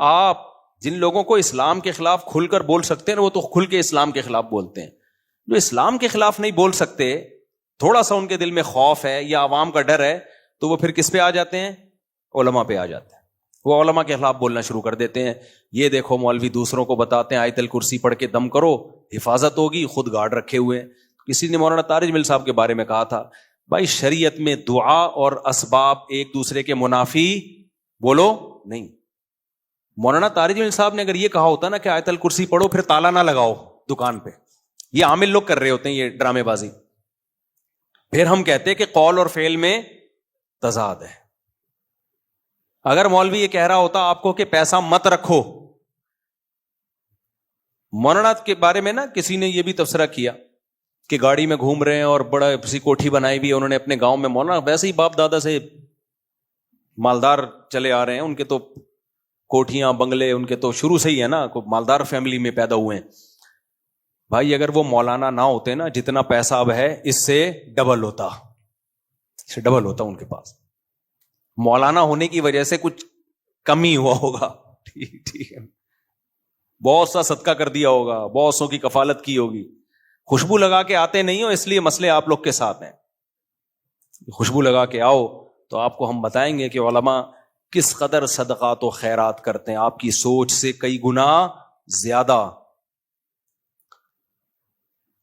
آپ جن لوگوں کو اسلام کے خلاف کھل کر بول سکتے ہیں وہ تو کھل کے اسلام کے خلاف بولتے ہیں. جو اسلام کے خلاف نہیں بول سکتے, تھوڑا سا ان کے دل میں خوف ہے یا عوام کا ڈر ہے, تو وہ پھر کس پہ آ جاتے ہیں؟ علماء پہ آ جاتے ہیں. وہ علماء کے خلاف بولنا شروع کر دیتے ہیں. یہ دیکھو مولوی دوسروں کو بتاتے ہیں آیت الکرسی پڑھ کے دم کرو, حفاظت ہوگی, خود گارڈ رکھے ہوئے ہیں. کسی نے مولانا طارج مل صاحب کے بارے میں کہا تھا, بھائی شریعت میں دعا اور اسباب ایک دوسرے کے منافی بولو نہیں. مولانا طارج مل صاحب نے اگر یہ کہا ہوتا نا کہ آیت الکرسی پڑھو پھر تالا نہ لگاؤ دکان پہ, یہ عامل لوگ کر رہے ہوتے ہیں یہ ڈرامے بازی, پھر ہم کہتے کہ قول اور فعل میں تضاد ہے. اگر مولوی یہ کہہ رہا ہوتا آپ کو کہ پیسہ مت رکھو, مولانا کے بارے میں نا کسی نے یہ بھی تبصرہ کیا کہ گاڑی میں گھوم رہے ہیں اور بڑا سی کوٹھی بنائی بھی انہوں نے اپنے گاؤں میں. مولانا ویسے ہی باپ دادا سے مالدار چلے آ رہے ہیں, ان کے تو کوٹھیاں بنگلے ان کے تو شروع سے ہی ہے نا, مالدار فیملی میں پیدا ہوئے ہیں. بھائی اگر وہ مولانا نہ ہوتے نا, جتنا پیسہ اب ہے اس سے ڈبل ہوتا, ان کے پاس. مولانا ہونے کی وجہ سے کچھ کمی ہوا ہوگا, ٹھیک ہے, بہت سا صدقہ کر دیا ہوگا, بہت سو کی کفالت کی ہوگی. خوشبو لگا کے آتے نہیں ہو اس لیے مسئلے آپ لوگ کے ساتھ ہیں. خوشبو لگا کے آؤ تو آپ کو ہم بتائیں گے کہ علماء کس قدر صدقات و خیرات کرتے ہیں, آپ کی سوچ سے کئی گنا زیادہ.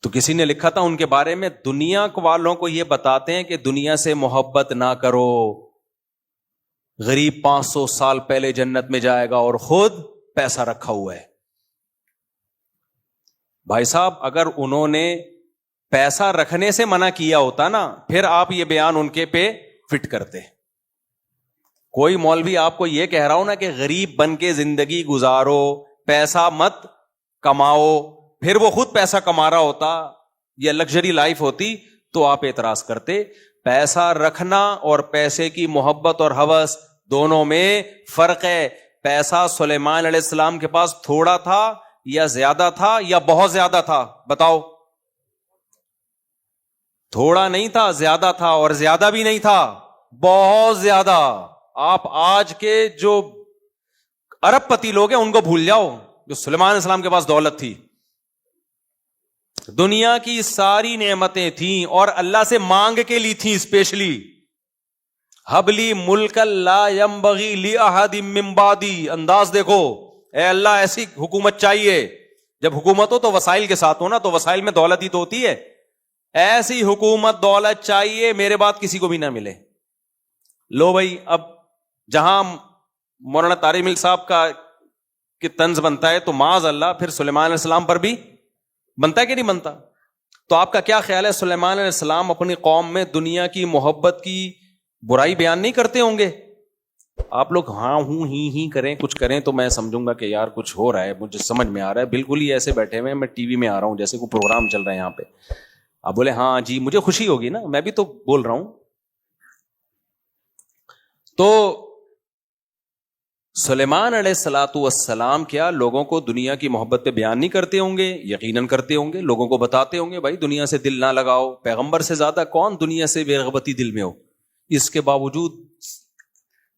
تو کسی نے لکھا تھا ان کے بارے میں, دنیا والوں کو یہ بتاتے ہیں کہ دنیا سے محبت نہ کرو, غریب 500 سال پہلے جنت میں جائے گا اور خود پیسہ رکھا ہوا ہے. بھائی صاحب اگر انہوں نے پیسہ رکھنے سے منع کیا ہوتا نا, پھر آپ یہ بیان ان کے پہ فٹ کرتے. کوئی مولوی آپ کو یہ کہہ رہا ہو نا کہ غریب بن کے زندگی گزارو, پیسہ مت کماؤ, پھر وہ خود پیسہ کما رہا ہوتا, یہ لگژری لائف ہوتی, تو آپ اعتراض کرتے. پیسہ رکھنا اور پیسے کی محبت اور ہوس دونوں میں فرق ہے. پیسہ سلیمان علیہ السلام کے پاس تھوڑا تھا یا زیادہ تھا یا بہت زیادہ تھا؟ بتاؤ. تھوڑا نہیں تھا, زیادہ تھا, اور زیادہ بھی نہیں تھا, بہت زیادہ. آپ آج کے جو ارب پتی لوگ ہیں ان کو بھول جاؤ جو سلیمان علیہ السلام کے پاس دولت تھی. دنیا کی ساری نعمتیں تھیں اور اللہ سے مانگ کے لی تھیں اسپیشلی. حبلی ملک لا ينبغی لأحد من بعدی. انداز دیکھو, اے اللہ ایسی حکومت چاہیے. جب حکومت ہو تو وسائل کے ساتھ ہو نا, تو وسائل میں دولت ہی تو ہوتی ہے. ایسی حکومت دولت چاہیے میرے بعد کسی کو بھی نہ ملے. لو بھائی, اب جہاں مولانا طارق مل صاحب کا کہ طنز بنتا ہے تو معاذ اللہ پھر سلیمان علیہ السلام پر بھی بنتا ہے کہ نہیں بنتا؟ تو آپ کا کیا خیال ہے, سلیمان علیہ السلام اپنی قوم میں دنیا کی محبت کی برائی بیان نہیں کرتے ہوں گے؟ آپ لوگ ہاں ہوں ہی کریں, کچھ کریں تو میں سمجھوں گا کہ یار کچھ ہو رہا ہے, مجھے سمجھ میں آ رہا ہے. بالکل ہی ایسے بیٹھے ہوئے میں ٹی وی میں آ رہا ہوں جیسے کوئی پروگرام چل رہا ہے یہاں پہ. آپ بولے ہاں جی, مجھے خوشی ہوگی نا, میں بھی تو بول رہا ہوں. تو سلیمان علیہ الصلوۃ والسلام کیا لوگوں کو دنیا کی محبت پہ بیان نہیں کرتے ہوں گے؟ یقیناً کرتے ہوں گے. لوگوں کو بتاتے ہوں گے بھائی دنیا سے دل نہ لگاؤ. پیغمبر سے زیادہ کون دنیا سے بے رغبتی دل میں ہو. اس کے باوجود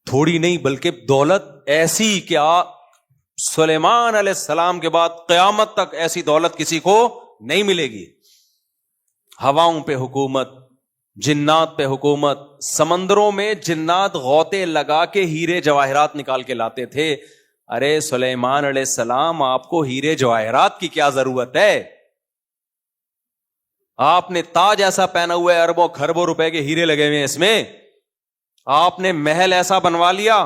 تھوڑی نہیں بلکہ دولت ایسی کہ سلیمان علیہ السلام کے بعد قیامت تک ایسی دولت کسی کو نہیں ملے گی. ہواؤں پہ حکومت, جنات پہ حکومت. سمندروں میں جنات غوطے لگا کے ہیرے جواہرات نکال کے لاتے تھے. ارے سلیمان علیہ السلام, آپ کو ہیرے جواہرات کی کیا ضرورت ہے؟ آپ نے تاج ایسا پہنا ہوا ہے, اربوں خربوں روپے کے ہیرے لگے ہوئے ہیں اس میں. آپ نے محل ایسا بنوا لیا.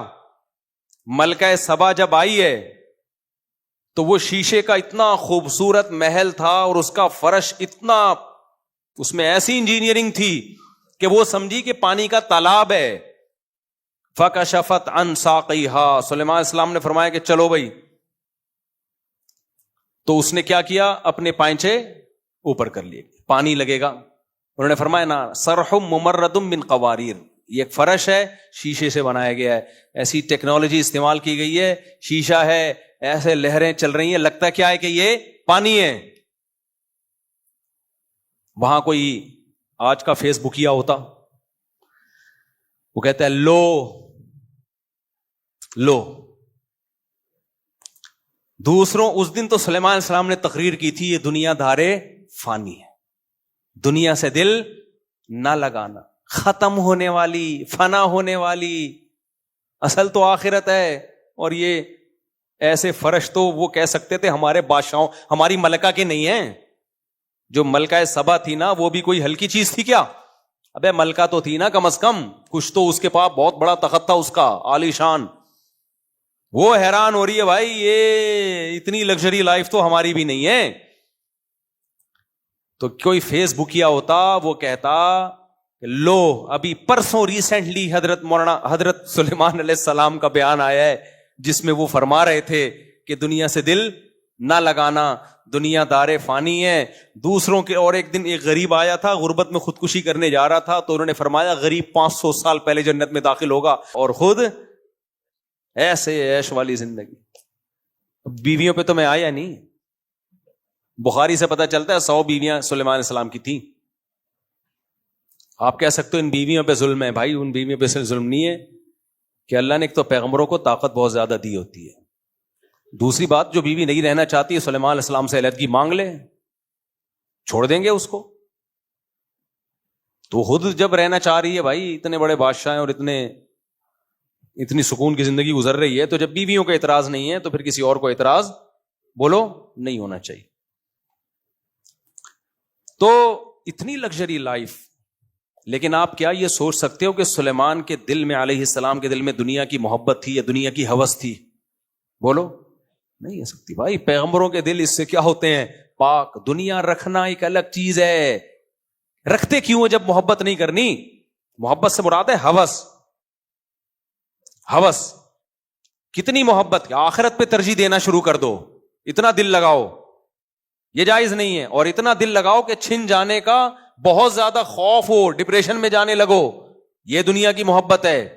ملکہ سبا جب آئی ہے تو وہ شیشے کا اتنا خوبصورت محل تھا اور اس کا فرش اتنا, اس میں ایسی انجینئرنگ تھی کہ وہ سمجھی کہ پانی کا تالاب ہے. فَكَشَفَتْ عَنْ سَاقِيهَا. سلیمان علیہ السلام نے فرمایا کہ چلو بھائی. تو اس نے کیا کیا, اپنے پائنچے اوپر کر لیے, پانی لگے گا. انہوں نے فرمایا نا, سرح ممرد من قواریر. یہ ایک فرش ہے, شیشے سے بنایا گیا ہے. ایسی ٹیکنالوجی استعمال کی گئی ہے, شیشہ ہے, ایسے لہریں چل رہی ہیں, لگتا کیا ہے کہ یہ پانی ہے. وہاں کوئی آج کا فیس بکیا ہوتا, وہ کہتا ہے لو دوسروں اس دن تو سلیمان علیہ السلام نے تقریر کی تھی یہ دنیا دارے فانی ہے, دنیا سے دل نہ لگانا, ختم ہونے والی, فنا ہونے والی, اصل تو آخرت ہے. اور یہ ایسے فرش تو وہ کہہ سکتے تھے ہمارے بادشاہوں, ہماری ملکہ کے نہیں ہیں. جو ملکہ سبا تھی نا وہ بھی کوئی ہلکی چیز تھی کیا؟ ابے ملکہ تو تھی نا کم از کم, کچھ تو اس کے پاس بہت بڑا تخت تھا اس کا عالی شان. وہ حیران ہو رہی ہے بھائی یہ اتنی لگژری لائف تو ہماری بھی نہیں ہے. تو کوئی فیس بکیا ہوتا وہ کہتا لو ابھی پرسوں ریسنٹلی حضرت سلیمان علیہ السلام کا بیان آیا ہے جس میں وہ فرما رہے تھے کہ دنیا سے دل نہ لگانا, دنیا دار فانی ہے. دوسروں کے, اور ایک دن ایک غریب آیا تھا غربت میں خودکشی کرنے جا رہا تھا, تو انہوں نے فرمایا غریب 500 سال پہلے جنت میں داخل ہوگا اور خود ایسے عیش والی زندگی. بیویوں پہ تو میں آیا نہیں, بخاری سے پتہ چلتا ہے 100 بیویاں سلیمان علیہ السلام کی تھیں. آپ کہہ سکتے ہو ان بیویوں پہ ظلم ہے, بھائی ان بیویوں پہ صرف ظلم نہیں ہے کہ اللہ نے ایک تو پیغمبروں کو طاقت بہت زیادہ دی ہوتی ہے. دوسری بات, جو بیوی نہیں رہنا چاہتی ہے سلیمان علیہ السلام سے علیحدگی مانگ لے, چھوڑ دیں گے اس کو. تو خود جب رہنا چاہ رہی ہے, بھائی اتنے بڑے بادشاہ ہیں اور اتنی سکون کی زندگی گزر رہی ہے, تو جب بیویوں کا اعتراض نہیں ہے تو پھر کسی اور کو اعتراض بولو نہیں ہونا چاہیے. تو اتنی لگژری لائف, لیکن آپ کیا یہ سوچ سکتے ہو کہ سلیمان کے دل میں علیہ السلام کے دل میں دنیا کی محبت تھی یا دنیا کی ہوس تھی؟ بولو نہیں ہو سکتی بھائی. پیغمبروں کے دل اس سے کیا ہوتے ہیں پاک. دنیا رکھنا ایک الگ چیز ہے, رکھتے کیوں جب محبت نہیں کرنی؟ محبت سے مراد ہے ہوس. ہوس کتنی محبت, آخرت پہ ترجیح دینا شروع کر دو, اتنا دل لگاؤ, یہ جائز نہیں ہے. اور اتنا دل لگاؤ کہ چھن جانے کا بہت زیادہ خوف ہو, ڈپریشن میں جانے لگو, یہ دنیا کی محبت ہے.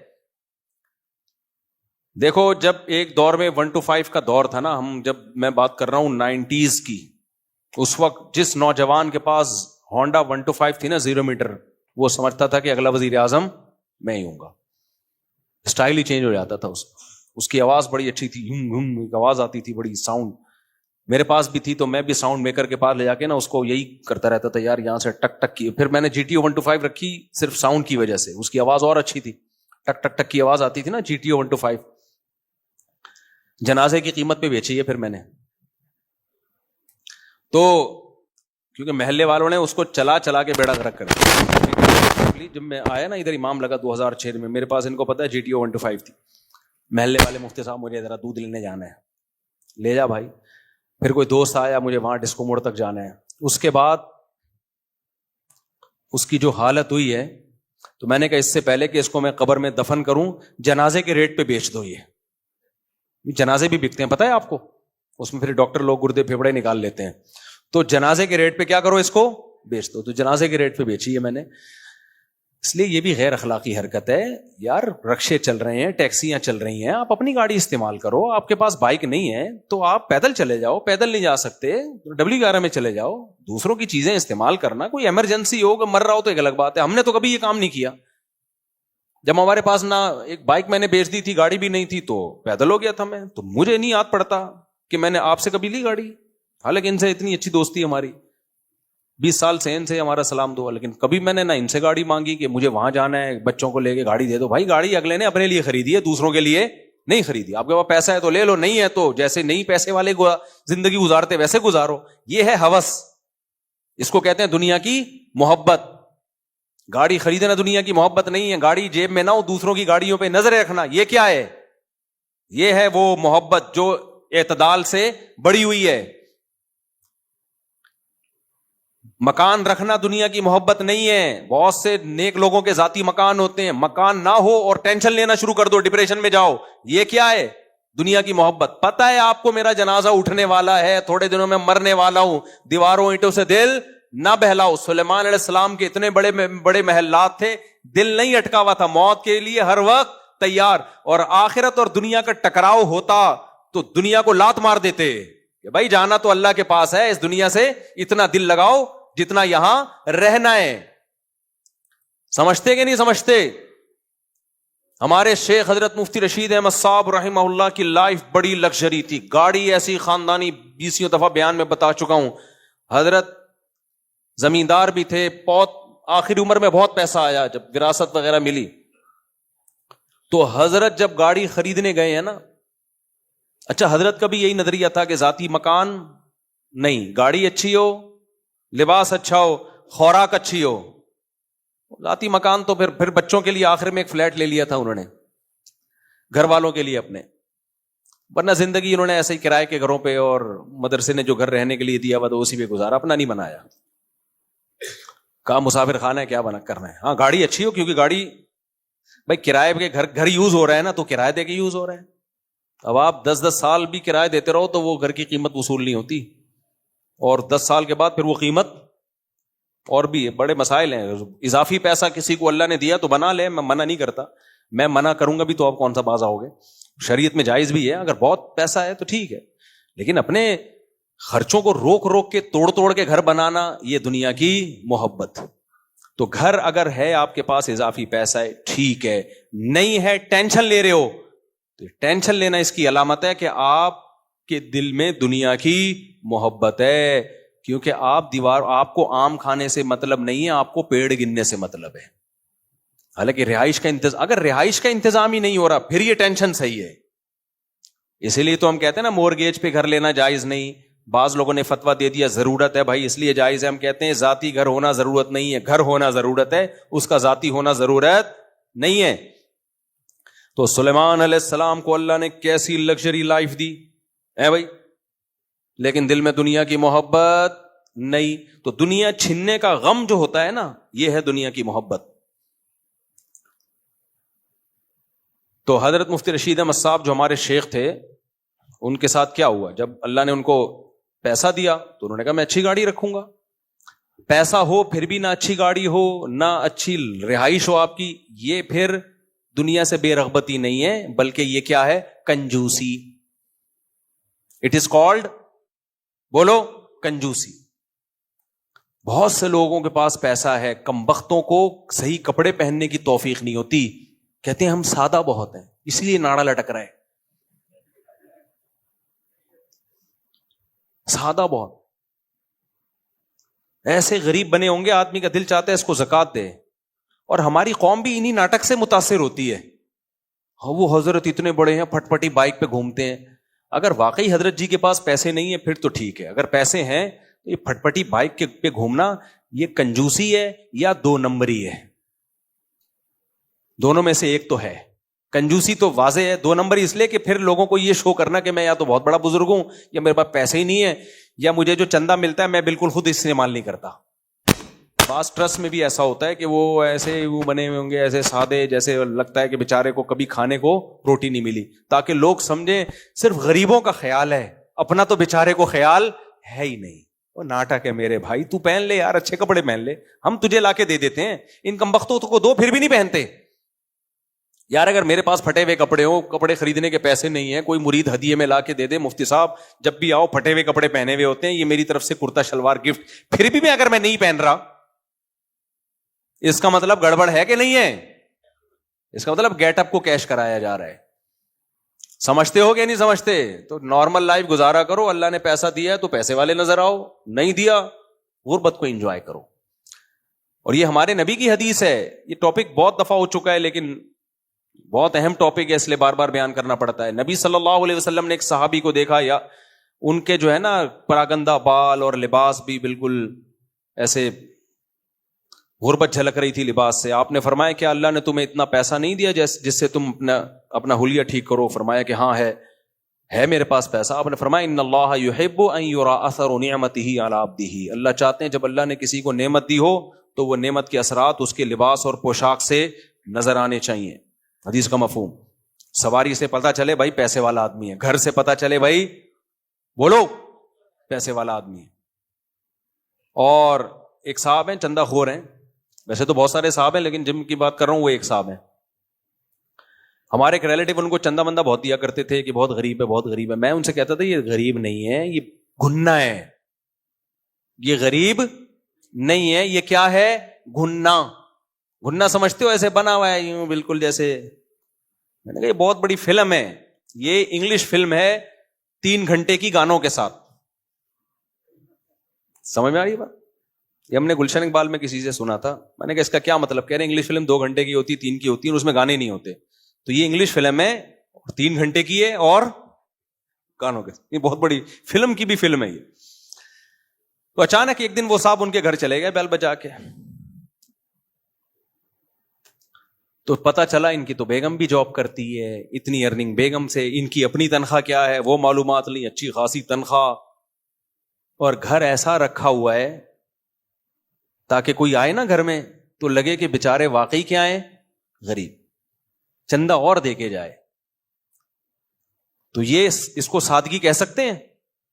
دیکھو جب ایک دور میں 1 to 5 کا دور تھا نا, جب میں بات کر رہا ہوں 90s کی, اس وقت جس نوجوان کے پاس ہونڈا 1 to 5 تھی نا 0 میٹر, وہ سمجھتا تھا کہ اگلا وزیر اعظم میں ہی ہوں گا. اسٹائل ہی چینج ہو جاتا تھا اس کی آواز بڑی اچھی تھی, ایک آواز آتی تھی بڑی ساؤنڈ, میرے پاس بھی تھی. تو میں بھی ساؤنڈ میکر کے پاس لے جا کے نا اس کو یہی کرتا رہتا تھا, یار یہاں سے ٹک ٹک کی. پھر میں نے GTO 1 to 5 رکھی صرف ساؤنڈ کی وجہ سے, اس کی آواز اور اچھی تھی, ٹک ٹک ٹک کی آواز آتی تھی نا GTO 1 to 5. جنازے کی قیمت پہ بیچی ہے پھر میں نے, تو کیونکہ محلے والوں نے اس کو چلا کے بیڑا غرق کر دیا. جب میں آیا نا ادھر امام لگا 2006 میں, میرے پاس ان کو پتا ہے GTO 1 to 5 تھی. محلے والے مفتی صاحب مجھے ذرا دودھ لینے جانا ہے, لے جا بھائی. پھر کوئی دوست آیا, مجھے وہاں ڈسکو موڑ تک جانا ہے. اس کے بعد اس کی جو حالت ہوئی ہے, تو میں نے کہا اس سے پہلے کہ اس کو میں قبر میں دفن کروں, جنازے کے ریٹ پہ بیچ دو. یہ جنازے بھی بکتے ہیں پتہ ہے آپ کو, اس میں پھر ڈاکٹر لوگ گردے پھیپڑے نکال لیتے ہیں. تو جنازے کے ریٹ پہ کیا کرو, اس کو بیچ دو. تو جنازے کے ریٹ پہ بیچی ہے میں نے. اس لیے یہ بھی غیر اخلاقی حرکت ہے یار. رکشے چل رہے ہیں, ٹیکسیاں چل رہی ہیں, آپ اپنی گاڑی استعمال کرو. آپ کے پاس بائک نہیں ہے تو آپ پیدل چلے جاؤ, پیدل نہیں جا سکتے W11 میں چلے جاؤ. دوسروں کی چیزیں استعمال کرنا, کوئی ایمرجنسی ہو, مر رہا ہو تو ایک الگ بات ہے. ہم نے تو کبھی یہ کام نہیں کیا. جب ہمارے پاس نہ ایک بائک میں نے بیچ دی تھی, گاڑی بھی نہیں تھی, تو پیدل ہو گیا تھا میں. تو مجھے نہیں یاد پڑتا کہ میں نے آپ سے کبھی لی گاڑی, حالانکہ ان سے اتنی اچھی دوستی ہماری, 20 سال سے ان سے ہمارا سلام دو, لیکن کبھی میں نے نہ ان سے گاڑی مانگی کہ مجھے وہاں جانا ہے, بچوں کو لے کے گاڑی دے دو. بھائی گاڑی اگلے نے اپنے لیے خریدی ہے, دوسروں کے لیے نہیں خریدی. آپ کے پاس پیسہ ہے تو لے لو, نہیں ہے تو جیسے نہیں پیسے والے زندگی گزارتے ویسے گزارو. یہ ہے ہوس, اس کو کہتے ہیں دنیا کی محبت. گاڑی خریدنا دنیا کی محبت نہیں ہے. گاڑی جیب میں نہ ہو, دوسروں کی گاڑیوں پہ نظر رکھنا, یہ کیا ہے؟ یہ ہے وہ محبت جو اعتدال سے بڑی ہوئی ہے. مکان رکھنا دنیا کی محبت نہیں ہے. بہت سے نیک لوگوں کے ذاتی مکان ہوتے ہیں, مکان نہ ہو اور ٹینشن لینا شروع کر دو, ڈپریشن میں جاؤ. یہ کیا ہے؟ دنیا کی محبت. پتہ ہے آپ کو میرا جنازہ اٹھنے والا ہے, تھوڑے دنوں میں مرنے والا ہوں, دیواروں اینٹوں سے دل نہ بہلاؤ. سلیمان علیہ السلام کے اتنے بڑے محلات تھے, دل نہیں اٹکا ہوا تھا, موت کے لیے ہر وقت تیار. اور آخرت اور دنیا کا ٹکراؤ ہوتا تو دنیا کو لات مار دیتے کہ بھائی جانا تو اللہ کے پاس ہے, اس دنیا سے اتنا دل لگاؤ جتنا یہاں رہنا ہے. سمجھتے کہ نہیں سمجھتے؟ ہمارے شیخ حضرت مفتی رشید احمد صاحب رحمہ اللہ کی لائف بڑی لگژری تھی. گاڑی ایسی خاندانی 20 دفعہ بیان میں بتا چکا ہوں. حضرت زمیندار بھی تھے, بہت آخری عمر میں بہت پیسہ آیا جب وراثت وغیرہ ملی. تو حضرت جب گاڑی خریدنے گئے ہیں نا, اچھا حضرت کا بھی یہی نظریہ تھا کہ ذاتی مکان نہیں, گاڑی اچھی ہو, لباس اچھا ہو, خوراک اچھی ہو. ذاتی مکان تو پھر بچوں کے لیے آخر میں ایک فلیٹ لے لیا تھا انہوں نے, گھر والوں کے لیے اپنے, ورنہ زندگی انہوں نے ایسے ہی کرائے کے گھروں پہ اور مدرسے نے جو گھر رہنے کے لیے دیا ہوا تو اسی پہ گزارا, اپنا نہیں بنایا. کہا مسافر خانہ ہے, کیا بنا کرنا ہے. ہاں گاڑی اچھی ہو, کیونکہ گاڑی بھائی کرائے کے گھر یوز ہو رہا ہے نا, تو کرایہ دے کے یوز ہو رہا ہے. اب آپ 10 سال بھی کرایہ دیتے رہو تو وہ گھر کی قیمت وصول نہیں ہوتی, اور 10 سال کے بعد پھر وہ قیمت اور بھی بڑے مسائل ہیں. اضافی پیسہ کسی کو اللہ نے دیا تو بنا لے, میں منع نہیں کرتا. میں منع کروں گا بھی تو آپ کون سا باز آؤ گے. شریعت میں جائز بھی ہے, اگر بہت پیسہ ہے تو ٹھیک ہے, لیکن اپنے خرچوں کو روک روک کے توڑ کے گھر بنانا, یہ دنیا کی محبت. تو گھر اگر ہے آپ کے پاس اضافی پیسہ ہے ٹھیک ہے, نہیں ہے ٹینشن لے رہے ہو, تو ٹینشن لینا اس کی علامت ہے کہ آپ کے دل میں دنیا کی محبت ہے. کیونکہ آپ کو آم کھانے سے مطلب نہیں ہے, آپ کو پیڑ گننے سے مطلب ہے. حالانکہ رہائش کا انتظام, اگر رہائش کا انتظام ہی نہیں ہو رہا پھر یہ ٹینشن صحیح ہے. اسی لیے تو ہم کہتے ہیں نا مورگیج پہ گھر لینا جائز نہیں. بعض لوگوں نے فتویٰ دے دیا ضرورت ہے, بھائی اس لیے جائز ہے. ہم کہتے ہیں ذاتی گھر ہونا ضرورت نہیں ہے, گھر ہونا ضرورت ہے, اس کا ذاتی ہونا ضرورت نہیں ہے. تو سلیمان علیہ السلام کو اللہ نے کیسی لگژری لائف دی ہے بھائی, لیکن دل میں دنیا کی محبت نہیں. تو دنیا چھننے کا غم جو ہوتا ہے نا, یہ ہے دنیا کی محبت. تو حضرت مفتی رشید احمد صاحب جو ہمارے شیخ تھے, ان کے ساتھ کیا ہوا, جب اللہ نے ان کو پیسہ دیا تو انہوں نے کہا میں اچھی گاڑی رکھوں گا. پیسہ ہو پھر بھی نہ اچھی گاڑی ہو, نہ اچھی رہائش ہو آپ کی, یہ پھر دنیا سے بے رغبتی نہیں ہے, بلکہ یہ کیا ہے, کنجوسی. اٹ از کالڈ, بولو, کنجوسی. بہت سے لوگوں کے پاس پیسہ ہے, کم بختوں کو صحیح کپڑے پہننے کی توفیق نہیں ہوتی. کہتے ہیں ہم سادہ بہت ہیں اس لیے ناڑا لٹک رہا ہے. سادہ بہت, ایسے غریب بنے ہوں گے آدمی کا دل چاہتا ہے اس کو زکات دے. اور ہماری قوم بھی انہی ناٹک سے متاثر ہوتی ہے. وہ حضرت اتنے بڑے ہیں, پھٹ پٹی بائک پہ گھومتے ہیں. اگر واقعی حضرت جی کے پاس پیسے نہیں ہیں پھر تو ٹھیک ہے, اگر پیسے ہیں تو یہ پھٹ پٹی بائک پہ گھومنا یہ کنجوسی ہے یا 2 نمبری ہے. دونوں میں سے ایک تو ہے. کنجوسی تو واضح ہے, 2 نمبری اس لیے کہ پھر لوگوں کو یہ شو کرنا کہ میں یا تو بہت بڑا بزرگ ہوں, یا میرے پاس پیسے ہی نہیں ہے, یا مجھے جو چندہ ملتا ہے میں بالکل خود استعمال نہیں کرتا. بعض ٹرسٹ میں بھی ایسا ہوتا ہے کہ وہ ایسے وہ بنے ہوئے ہوں گے ایسے سادے, جیسے لگتا ہے کہ بیچارے کو کبھی کھانے کو روٹی نہیں ملی, تاکہ لوگ سمجھیں صرف غریبوں کا خیال ہے, اپنا تو بیچارے کو خیال ہے ہی نہیں. وہ ناٹک ہے میرے بھائی, تو پہن لے یار, اچھے کپڑے پہن لے, ہم تجھے لا کے دے دیتے ہیں. ان کمبختوں کو دو پھر بھی نہیں پہنتے. یار اگر میرے پاس پھٹے ہوئے کپڑے ہو, کپڑے خریدنے کے پیسے نہیں ہیں, کوئی مرید ہدیے میں لا کے دے دے, مفتی صاحب جب بھی آؤ پھٹے ہوئے کپڑے پہنے ہوئے ہوتے ہیں, یہ میری طرف سے کرتا شلوار گفٹ, پھر بھی اگر میں نہیں پہن رہا, اس کا مطلب گڑبڑ ہے کہ نہیں ہے؟ اس کا مطلب گیٹ اپ کو کیش کرایا جا رہا ہے. سمجھتے ہو کہ نہیں سمجھتے؟ تو نارمل لائف گزارا کرو. اللہ نے پیسہ دیا ہے تو پیسے والے نظر آؤ, نہیں دیا غربت کو انجوائے کرو. اور یہ ہمارے نبی کی حدیث ہے. یہ ٹاپک بہت دفعہ ہو چکا ہے لیکن بہت اہم ٹاپک ہے, اس لیے بار بار بیان کرنا پڑتا ہے. نبی صلی اللہ علیہ وسلم نے ایک صحابی کو دیکھا, یا ان کے جو ہے نا پراگندہ بال اور لباس بھی بالکل ایسے غربت جھلک رہی تھی لباس سے. آپ نے فرمایا کہ اللہ نے تمہیں اتنا پیسہ نہیں دیا جس سے تم اپنا حلیہ ٹھیک کرو؟ فرمایا کہ ہاں ہے میرے پاس پیسہ. آپ نے فرمایا ان اللہ یحب ان یرا اثر نعمتہ علی عبدہ, اللہ چاہتے ہیں جب اللہ نے کسی کو نعمت دی ہو تو وہ نعمت کے اثرات اس کے لباس اور پوشاک سے نظر آنے چاہیے. حدیث کا مفہوم, سواری سے پتہ چلے بھائی پیسے والا آدمی ہے, گھر سے پتہ چلے بھائی بولو پیسے والا آدمی ہے. اور ایک صاحب ہیں چندہ خور ہیں, ویسے تو بہت سارے صاحب ہیں لیکن جن کی بات کر رہا ہوں وہ ایک صاحب ہیں. ہمارے ایک ریلیٹیو ان کو چندہ بندہ بہت دیا کرتے تھے کہ بہت غریب ہے بہت غریب ہے. میں ان سے کہتا تھا یہ غریب نہیں ہے, یہ گھننا ہے. یہ غریب نہیں ہے, یہ کیا ہے؟ گھننا. گھننا سمجھتے ہو؟ ایسے بنا ہوا ہے یوں بالکل جیسے میں نے کہا یہ بہت بڑی فلم ہے, یہ انگلش فلم ہے 3 گھنٹے کی گانوں کے ساتھ. سمجھ میں آ رہی ہے بات؟ یہ ہم نے گلشن اقبال میں کسی سے سنا تھا. میں نے کہا اس کا کیا مطلب؟ کہہ رہے انگلش فلم 2 گھنٹے کی ہوتی, 3 کی ہوتی ہے, اور اس میں گانے نہیں ہوتے. تو یہ انگلش فلم ہے 3 گھنٹے کی ہے اور گانوں کے, یہ بہت بڑی فلم کی بھی فلم ہے یہ. تو اچانک ایک دن وہ صاحب ان کے گھر چلے گئے بیل بجا کے. تو پتا چلا ان کی تو بیگم بھی جاب کرتی ہے, اتنی ارننگ بیگم سے, ان کی اپنی تنخواہ کیا ہے وہ معلومات لی, اچھی خاصی تنخواہ, اور گھر ایسا رکھا ہوا ہے تاکہ کوئی آئے نا گھر میں تو لگے کہ بےچارے واقعی کیا ہیں, غریب, چندہ اور دے کے جائے. تو یہ اس کو سادگی کہہ سکتے ہیں؟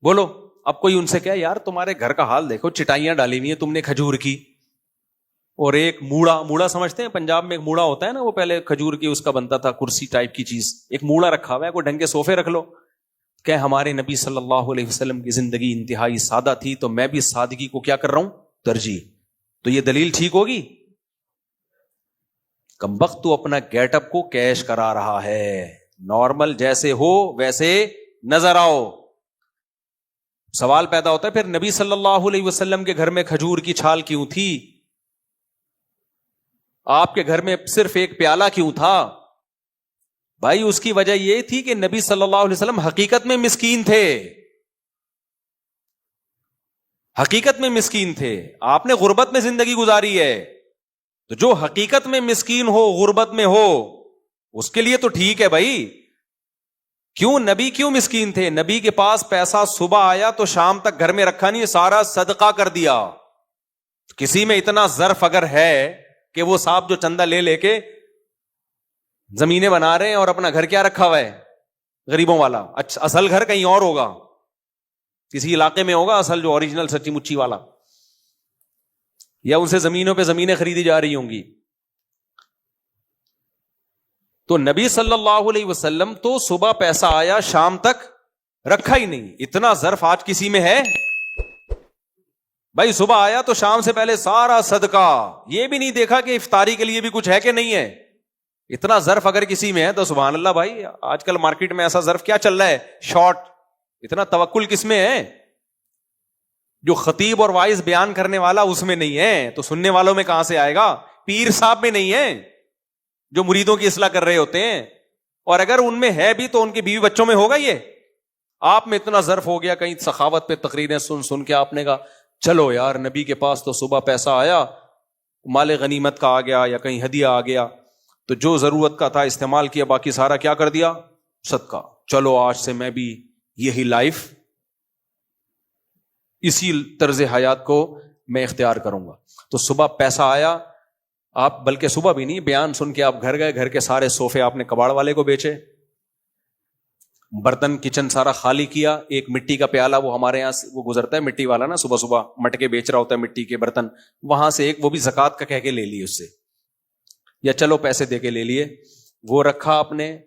بولو. اب کوئی ان سے کہے یار تمہارے گھر کا حال دیکھو, چٹائیاں ڈالی ہوئی ہیں تم نے کھجور کی, اور ایک موڑا سمجھتے ہیں پنجاب میں ایک موڑا ہوتا ہے نا, وہ پہلے کھجور کی اس کا بنتا تھا کرسی ٹائپ کی چیز, ایک موڑا رکھا ہوا ہے, کوئی ڈھنگ کے صوفے رکھ لو. کہ ہمارے نبی صلی اللہ علیہ وسلم کی زندگی انتہائی سادہ تھی تو میں بھی سادگی کو کیا کر رہا ہوں, ترجیح. تو یہ دلیل ٹھیک ہوگی؟ کمبخت تو اپنا گیٹ اپ کو کیش کرا رہا ہے, نارمل جیسے ہو ویسے نظر آؤ. سوال پیدا ہوتا ہے پھر نبی صلی اللہ علیہ وسلم کے گھر میں کھجور کی چھال کیوں تھی؟ آپ کے گھر میں صرف ایک پیالہ کیوں تھا؟ بھائی اس کی وجہ یہ تھی کہ نبی صلی اللہ علیہ وسلم حقیقت میں مسکین تھے, حقیقت میں مسکین تھے. آپ نے غربت میں زندگی گزاری ہے, تو جو حقیقت میں مسکین ہو, غربت میں ہو, اس کے لیے تو ٹھیک ہے بھائی. کیوں نبی کیوں مسکین تھے؟ نبی کے پاس پیسہ صبح آیا تو شام تک گھر میں رکھا نہیں, سارا صدقہ کر دیا. کسی میں اتنا ظرف اگر ہے کہ وہ صاحب جو چندہ لے لے کے زمینیں بنا رہے ہیں اور اپنا گھر کیا رکھا ہوا ہے, غریبوں والا. اچھا اصل گھر کہیں اور ہوگا, کسی علاقے میں ہوگا اصل جو اوریجنل سچی مچی والا, یا ان سے زمینوں پہ زمینیں خریدی جا رہی ہوں گی. تو نبی صلی اللہ علیہ وسلم تو صبح پیسہ آیا شام تک رکھا ہی نہیں. اتنا ظرف آج کسی میں ہے؟ بھائی صبح آیا تو شام سے پہلے سارا صدقہ, یہ بھی نہیں دیکھا کہ افطاری کے لیے بھی کچھ ہے کہ نہیں ہے. اتنا ظرف اگر کسی میں ہے تو سبحان اللہ بھائی. آج کل مارکیٹ میں ایسا ظرف کیا چل رہا ہے, شارٹ. اتنا توکل کس میں ہے؟ جو خطیب اور وائز بیان کرنے والا اس میں نہیں ہے, تو سننے والوں میں کہاں سے آئے گا؟ پیر صاحب میں نہیں ہے جو مریدوں کی اصلاح کر رہے ہوتے ہیں, اور اگر ان میں ہے بھی تو ان کے بیوی بچوں میں ہوگا. یہ آپ میں اتنا ظرف ہو گیا, کہیں سخاوت پہ تقریریں سن کے آپ نے کہا چلو یار نبی کے پاس تو صبح پیسہ آیا, مال غنیمت کا آ گیا یا کہیں ہدیہ آ گیا, تو جو ضرورت کا تھا استعمال کیا, باقی سارا کیا کر دیا, صدقہ. چلو آج سے میں بھی یہی لائف, اسی طرز حیات کو میں اختیار کروں گا. تو صبح پیسہ آیا, آپ بلکہ صبح بھی نہیں, بیان سن کے آپ گھر گئے, گھر کے سارے صوفے آپ نے کباڑ والے کو بیچے, برتن کچن سارا خالی کیا. ایک مٹی کا پیالہ, وہ ہمارے یہاں وہ گزرتا ہے مٹی والا نا, صبح صبح مٹکے بیچ رہا ہوتا ہے مٹی کے برتن, وہاں سے ایک وہ بھی زکوٰۃ کا کہہ کے لے لی اس سے, یا چلو پیسے دے کے لے لیے, وہ رکھا آپ نے.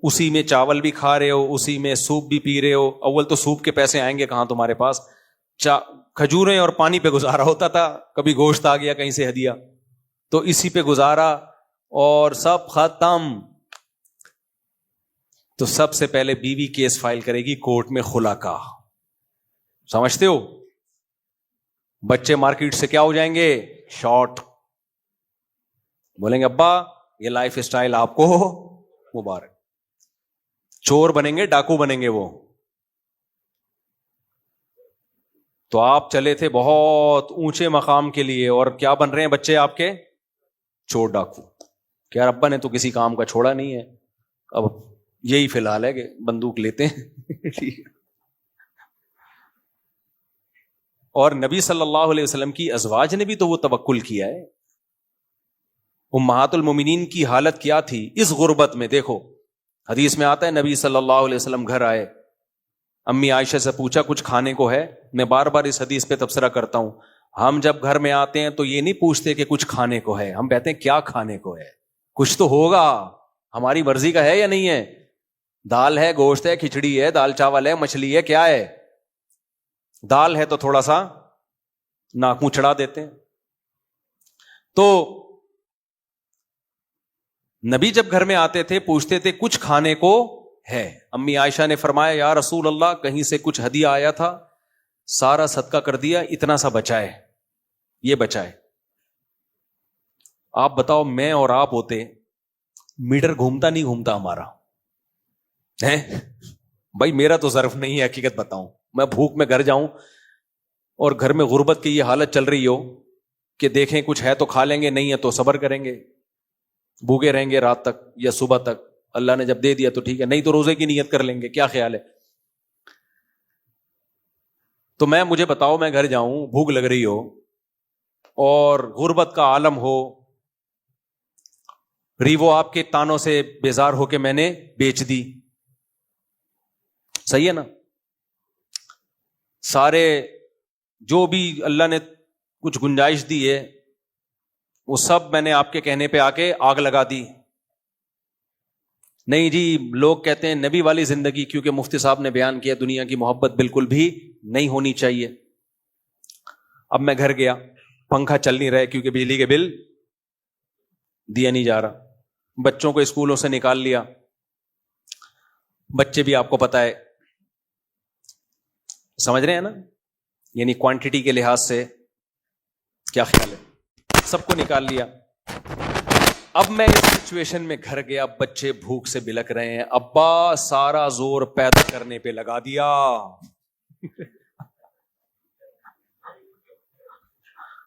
اسی میں چاول بھی کھا رہے ہو, اسی میں سوپ بھی پی رہے ہو. اول تو سوپ کے پیسے آئیں گے کہاں تمہارے پاس, کھجوریں اور پانی پہ گزارا ہوتا تھا, کبھی گوشت آ گیا کہیں سے ہدیہ, تو اسی پہ گزارا اور سب ختم. تو سب سے پہلے بیوی کیس فائل کرے گی کورٹ میں خلا کا, سمجھتے ہو؟ بچے مارکیٹ سے کیا ہو جائیں گے, شارٹ. بولیں گے ابا یہ لائف اسٹائل آپ کو مبارک. چور بنیں گے, ڈاکو بنیں گے وہ. تو آپ چلے تھے بہت اونچے مقام کے لیے, اور کیا بن رہے ہیں بچے آپ کے, چور ڈاکو. کیا ابا نے تو کسی کام کا چھوڑا نہیں ہے, اب یہی فی الحال ہے کہ بندوق لیتے ہیں. اور نبی صلی اللہ علیہ وسلم کی ازواج نے بھی تو وہ توکل کیا ہے. امہات المومنین کی حالت کیا تھی اس غربت میں؟ دیکھو حدیث میں آتا ہے نبی صلی اللہ علیہ وسلم گھر آئے, امی عائشہ سے پوچھا کچھ کھانے کو ہے. میں بار بار اس حدیث پہ تبصرہ کرتا ہوں, ہم جب گھر میں آتے ہیں تو یہ نہیں پوچھتے کہ کچھ کھانے کو ہے, ہم کہتے ہیں کیا کھانے کو ہے. کچھ تو ہوگا, ہماری مرضی کا ہے یا نہیں ہے؟ دال ہے, گوشت ہے, کھچڑی ہے, دال چاول ہے, مچھلی ہے, کیا ہے؟ دال ہے تو تھوڑا سا ناک منہ چڑھا دیتے ہیں. تو نبی جب گھر میں آتے تھے پوچھتے تھے کچھ کھانے کو ہے؟ امی عائشہ نے فرمایا یا رسول اللہ کہیں سے کچھ ہدیہ آیا تھا، سارا صدقہ کر دیا، اتنا سا بچائے، یہ بچائے۔ آپ بتاؤ میں اور آپ ہوتے، میٹر گھومتا نہیں گھومتا ہمارا ہے؟ بھائی میرا تو ظرف نہیں ہے، حقیقت بتاؤں، میں بھوک میں گھر جاؤں اور گھر میں غربت کی یہ حالت چل رہی ہو کہ دیکھیں کچھ ہے تو کھا لیں گے، نہیں ہے تو صبر کریں گے، بھوکے رہیں گے رات تک یا صبح تک، اللہ نے جب دے دیا تو ٹھیک ہے، نہیں تو روزے کی نیت کر لیں گے، کیا خیال ہے؟ تو مجھے بتاؤ، میں گھر جاؤں، بھوک لگ رہی ہو اور غربت کا عالم ہو، ریوو آپ کے تانوں سے بیزار ہو کے میں نے بیچ دی، صحیح ہے نا؟ سارے جو بھی اللہ نے کچھ گنجائش دی ہے وہ سب میں نے آپ کے کہنے پہ آ کے آگ لگا دی۔ نہیں جی، لوگ کہتے ہیں نبی والی زندگی، کیونکہ مفتی صاحب نے بیان کیا دنیا کی محبت بالکل بھی نہیں ہونی چاہیے۔ اب میں گھر گیا، پنکھا چل نہیں رہا کیونکہ بجلی کے بل دیا نہیں جا رہا، بچوں کو اسکولوں سے نکال لیا، بچے بھی آپ کو پتا ہے، سمجھ رہے ہیں نا، یعنی کوانٹٹی کے لحاظ سے کیا خیال ہے، سب کو نکال لیا۔ اب میں اس سچویشن میں گھر گیا، بچے بھوک سے بلک رہے ہیں، ابا سارا زور پیدا کرنے پہ لگا دیا۔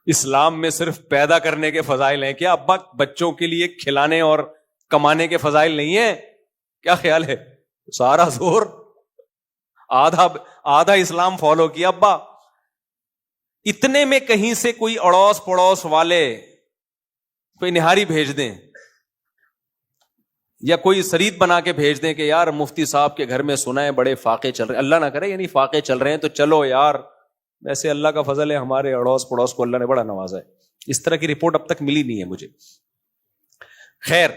اسلام میں صرف پیدا کرنے کے فضائل ہیں کیا ابا؟ بچوں کے لیے کھلانے اور کمانے کے فضائل نہیں ہیں؟ کیا خیال ہے؟ سارا زور، آدھا اسلام فالو کیا ابا۔ اتنے میں کہیں سے کوئی اڑوس پڑوس والے کوئی نہاری بھیج دیں یا کوئی سرید بنا کے بھیج دیں کہ یار مفتی صاحب کے گھر میں سنا ہے بڑے فاقے چل رہے ہیں، اللہ نہ کرے یعنی فاقے چل رہے ہیں تو چلو یار، ویسے اللہ کا فضل ہے ہمارے اڑوس پڑوس کو اللہ نے بڑا نوازا ہے۔ اس طرح کی رپورٹ اب تک ملی نہیں ہے مجھے، خیر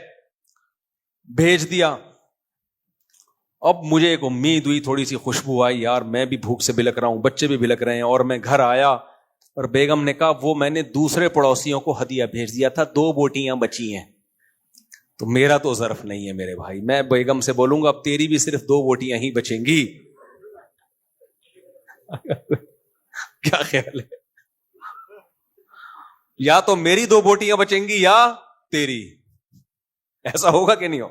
بھیج دیا۔ اب مجھے ایک امید ہوئی، تھوڑی سی خوشبو آئی، یار میں بھی بھوک سے بلک رہا ہوں، بچے بھی بلک رہے ہیں، اور میں گھر آیا اور بیگم نے کہا وہ میں نے دوسرے پڑوسیوں کو ہدیہ بھیج دیا تھا، 2 بوٹیاں بچی ہیں، تو میرا تو ظرف نہیں ہے میرے بھائی، میں بیگم سے بولوں گا اب تیری بھی صرف 2 بوٹیاں ہی بچیں گی۔ کیا خیال ہے؟ یا تو میری 2 بوٹیاں بچیں گی یا تیری، ایسا ہوگا کہ نہیں ہو؟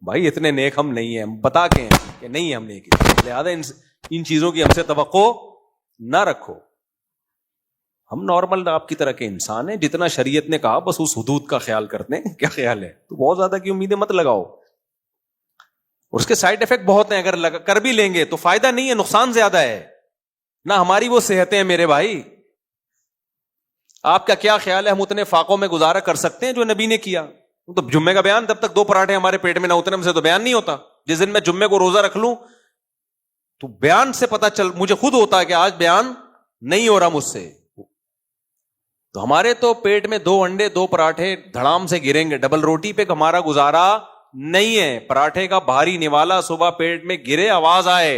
بھائی اتنے نیک ہم نہیں ہیں، ہم بتا کے ہیں کہ نہیں ہم نیک، لہذا ان چیزوں کی ہم سے توقع نہ رکھو، ہم نارمل آپ کی طرح کے انسان ہیں، جتنا شریعت نے کہا بس اس حدود کا خیال کرتے ہیں۔ کیا خیال ہے؟ تو بہت زیادہ کی امیدیں مت لگاؤ، اس کے سائیڈ ایفیکٹ بہت ہیں، اگر کر بھی لیں گے تو فائدہ نہیں ہے، نقصان زیادہ ہے، نہ ہماری وہ صحتیں ہیں میرے بھائی۔ آپ کا کیا خیال ہے ہم اتنے فاقوں میں گزارا کر سکتے ہیں جو نبی نے کیا؟ تو جمعے کا بیان، تب تک 2 پراٹھے ہمارے پیٹ میں نہ اتنے ہم سے تو بیان نہیں ہوتا۔ جس دن میں جمعے کو روزہ رکھ لوں تو بیان سے پتا چل، مجھے خود ہوتا ہے کہ آج بیان نہیں ہو رہا مجھ سے، تو ہمارے تو پیٹ میں 2 انڈے 2 پراٹھے دھڑام سے گریں گے، ڈبل روٹی پہ ہمارا گزارا نہیں ہے۔ پراٹھے کا بھاری نوالا صبح پیٹ میں گرے، آواز آئے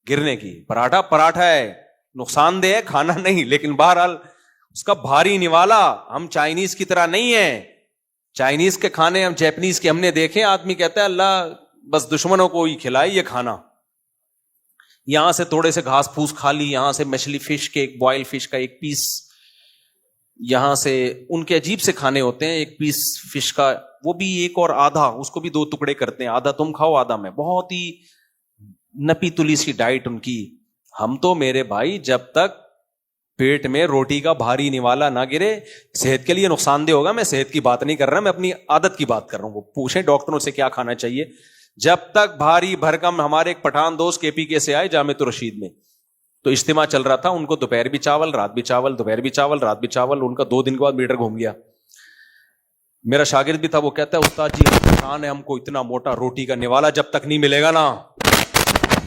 گرنے کی، پراٹھا ہے، نقصان دہ ہے، کھانا نہیں، لیکن بہرحال اس کا بھاری نوالا۔ ہم چائنیز کی طرح نہیں ہے، چائنیز کے کھانے ہم جیپنیز کے ہم نے دیکھے، آدمی کہتا ہے اللہ بس دشمنوں کو ہی کھلائے یہ کھانا، یہاں سے تھوڑے سے گھاس پھوس کھا لی، یہاں سے مچھلی فش کے ایک بوائل فش کا 1 پیس، یہاں سے ان کے عجیب سے کھانے ہوتے ہیں، 1 پیس فش کا وہ بھی 1 اور آدھا، اس کو بھی 2 ٹکڑے کرتے ہیں، آدھا تم کھاؤ آدھا میں، بہت ہی نپی تلی سی ڈائٹ ان کی۔ ہم تو میرے بھائی جب تک پیٹ میں روٹی کا بھاری نوالا نہ گرے، صحت کے لیے نقصان دہ ہوگا، میں صحت کی بات نہیں کر رہا، میں اپنی عادت کی بات کر رہا ہوں، وہ پوچھیں ڈاکٹروں سے کیا کھانا چاہیے۔ جب تک بھاری بھرکم، ہمارے ایک پٹھان دوست KPK سے آئے جامعۃ الرشید میں، تو اجتماع چل رہا تھا، ان کو دوپہر بھی چاول رات بھی چاول، دوپہر بھی چاول رات بھی چاول، ان کا 2 دن کے بعد میٹر گھوم گیا۔ میرا شاگرد بھی تھا، وہ کہتا ہے استاد جی پریشان ہے، ہم کو اتنا موٹا روٹی کا نوالا جب تک نہیں ملے گا نا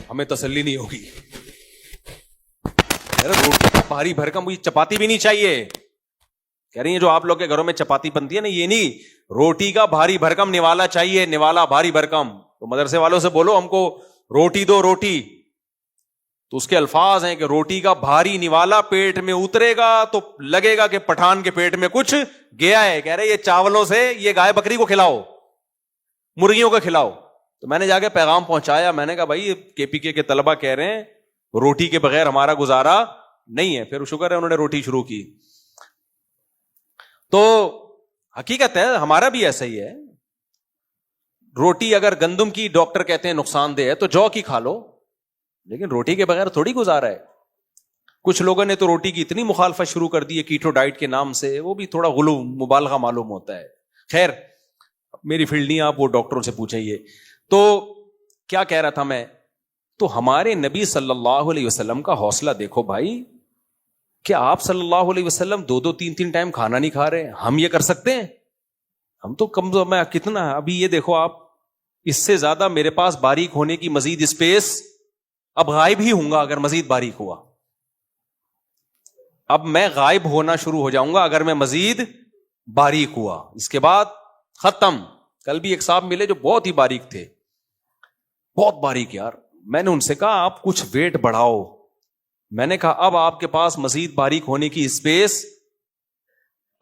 ہمیں تسلی نہیں ہوگی۔ روٹی کا بھاری بھرکم، مجھے چپاتی بھی نہیں چاہیے، کہہ رہی ہیں جو آپ لوگ کے گھروں میں چپاتی بنتی ہے نا، یہ نہیں، روٹی کا بھاری بھرکم نوالا چاہیے، نوالا بھاری بھرکم۔ تو مدرسے والوں سے بولو ہم کو روٹی دو، روٹی تو اس کے الفاظ ہیں کہ روٹی کا بھاری نوالا پیٹ میں اترے گا تو لگے گا کہ پٹھان کے پیٹ میں کچھ گیا ہے. کہہ رہے یہ چاولوں سے یہ گائے بکری کو کھلاؤ, مرغیوں کو کھلاؤ. تو میں نے جا کے پیغام پہنچایا, میں نے کہا بھائی KPK کے طلبہ کہہ رہے ہیں روٹی کے بغیر ہمارا گزارا نہیں ہے. پھر شکر ہے انہوں نے روٹی شروع کی. تو حقیقت ہے ہمارا بھی ایسا ہی ہے. روٹی اگر گندم کی ڈاکٹر کہتے ہیں نقصان دہ ہے تو جو کی کھا لو, لیکن روٹی کے بغیر تھوڑی گزارا ہے. کچھ لوگوں نے تو روٹی کی اتنی مخالفت شروع کر دی ہے کیٹو ڈائٹ کے نام سے, وہ بھی تھوڑا غلو مبالغہ معلوم ہوتا ہے. خیر میری فیلڈ نہیں, آپ وہ ڈاکٹروں سے پوچھیں. یہ تو کیا کہہ رہا تھا میں, تو ہمارے نبی صلی اللہ علیہ وسلم کا حوصلہ دیکھو بھائی, کہ آپ صلی اللہ علیہ وسلم 2-3 ٹائم کھانا نہیں کھا رہے. ہم یہ کر سکتے ہیں؟ ہم تو کمزور. میں کتنا ابھی یہ دیکھو آپ, اس سے زیادہ میرے پاس باریک ہونے کی مزید اسپیس, اب غائب ہی ہوں گا اگر مزید باریک ہوا. اب میں غائب ہونا شروع ہو جاؤں گا اگر میں مزید باریک ہوا. اس کے بعد ختم. کل بھی ایک صاحب ملے جو بہت ہی باریک تھے, بہت باریک یار. میں نے ان سے کہا آپ کچھ ویٹ بڑھاؤ. میں نے کہا اب آپ کے پاس مزید باریک ہونے کی اسپیس,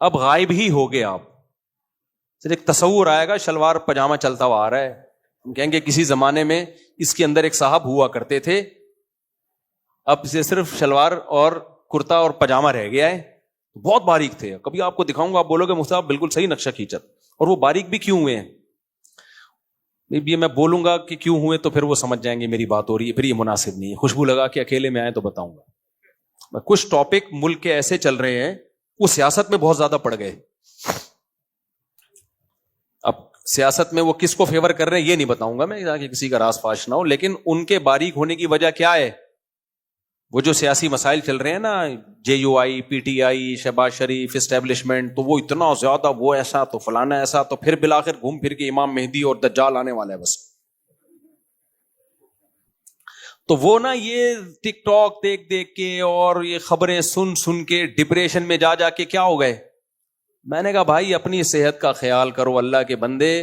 اب غائب ہی ہو گئے آپ. صرف ایک تصور آئے گا شلوار پجامہ چلتا ہوا آ رہا ہے, ہم کہیں گے کسی زمانے میں اس کے اندر ایک صاحب ہوا کرتے تھے, اب اسے صرف شلوار اور کرتا اور پجامہ رہ گیا ہے. بہت باریک تھے. کبھی آپ کو دکھاؤں گا, آپ بولو گے مفتی صاحب بالکل صحیح نقشہ کھینچت. اور وہ باریک بھی کیوں ہوئے ہیں, یہ میں بولوں گا کہ کیوں ہوئے تو پھر وہ سمجھ جائیں گے میری بات ہو رہی ہے, پھر یہ مناسب نہیں ہے. خوشبو لگا کہ اکیلے میں آئے تو بتاؤں گا. کچھ ٹاپک ملک کے ایسے چل رہے ہیں وہ سیاست میں بہت زیادہ پڑ گئے. اب سیاست میں وہ کس کو فیور کر رہے ہیں یہ نہیں بتاؤں گا میں, تاکہ کسی کا راز فاش نہ ہو. لیکن ان کے باریک ہونے کی وجہ کیا ہے, وہ جو سیاسی مسائل چل رہے ہیں نا, JUI, PTI, شہباز شریف, اسٹیبلشمنٹ, تو وہ اتنا زیادہ, وہ ایسا تو فلانا ایسا, تو پھر بالآخر گھوم پھر کے امام مہدی اور دجال آنے والا ہے بس. تو وہ نا یہ ٹک ٹاک دیکھ دیکھ کے اور یہ خبریں سن سن کے ڈپریشن میں جا جا کے کیا ہو گئے. میں نے کہا بھائی اپنی صحت کا خیال کرو اللہ کے بندے,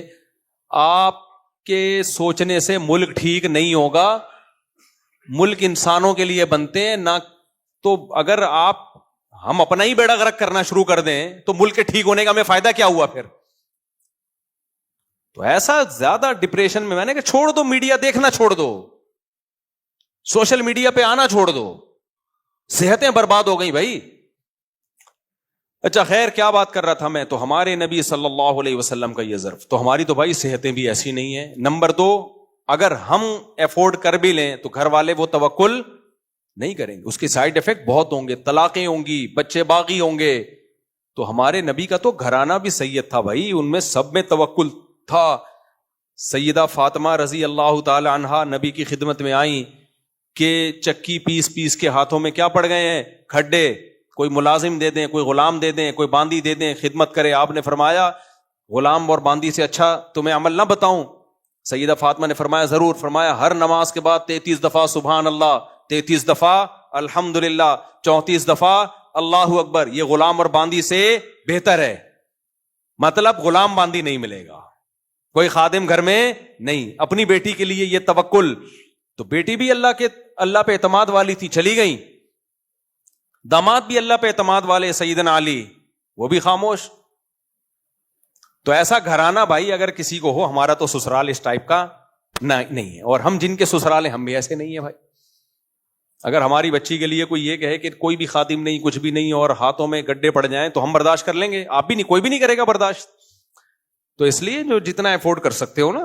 آپ کے سوچنے سے ملک ٹھیک نہیں ہوگا. ملک انسانوں کے لیے بنتے ہیں نہ, تو اگر ہم اپنا ہی بیڑا غرق کرنا شروع کر دیں تو ملک کے ٹھیک ہونے کا ہمیں فائدہ کیا ہوا پھر. تو ایسا زیادہ ڈپریشن میں نے کہا چھوڑ دو, میڈیا دیکھنا چھوڑ دو, سوشل میڈیا پہ آنا چھوڑ دو, صحتیں برباد ہو گئی بھائی. اچھا خیر کیا بات کر رہا تھا میں, تو ہمارے نبی صلی اللہ علیہ وسلم کا یہ ظرف, تو ہماری تو بھائی صحتیں بھی ایسی نہیں ہیں. نمبر 2, اگر ہم افورڈ کر بھی لیں تو گھر والے وہ توکل نہیں کریں گے, اس کے سائیڈ افیکٹ بہت ہوں گے, طلاقیں ہوں گی, بچے باغی ہوں گے. تو ہمارے نبی کا تو گھرانہ بھی سید تھا بھائی, ان میں سب میں توکل تھا. سیدہ فاطمہ رضی اللہ تعالی عنہا نبی کی خدمت میں آئیں کہ چکی پیس پیس کے ہاتھوں میں کیا پڑ گئے ہیں, کھڈے. کوئی ملازم دے دیں, کوئی غلام دے دیں, کوئی باندی دے دیں, خدمت کرے. آپ نے فرمایا غلام اور باندی سے اچھا تمہیں عمل نہ بتاؤں؟ سیدہ فاطمہ نے فرمایا ضرور. فرمایا ہر نماز کے بعد 33 دفعہ سبحان اللہ, 33 دفعہ الحمدللہ, 34 دفعہ اللہ اکبر. یہ غلام اور باندی سے بہتر ہے. مطلب غلام باندی نہیں ملے گا, کوئی خادم گھر میں نہیں. اپنی بیٹی کے لیے یہ توکل, تو بیٹی بھی اللہ پہ اعتماد والی تھی, چلی گئی. داماد بھی اللہ پہ اعتماد والے سیدنا علی, وہ بھی خاموش. تو ایسا گھرانہ بھائی اگر کسی کو ہو, ہمارا تو سسرال اس ٹائپ کا نہیں ہے, اور ہم جن کے سسرال ہیں ہم بھی ایسے نہیں ہیں بھائی. اگر ہماری بچی کے لیے کوئی یہ کہے کہ کوئی بھی خادم نہیں, کچھ بھی نہیں, اور ہاتھوں میں گڈھے پڑ جائیں تو ہم برداشت کر لیں گے. آپ بھی نہیں, کوئی بھی نہیں کرے گا برداشت. تو اس لیے جو جتنا افورڈ کر سکتے ہو نا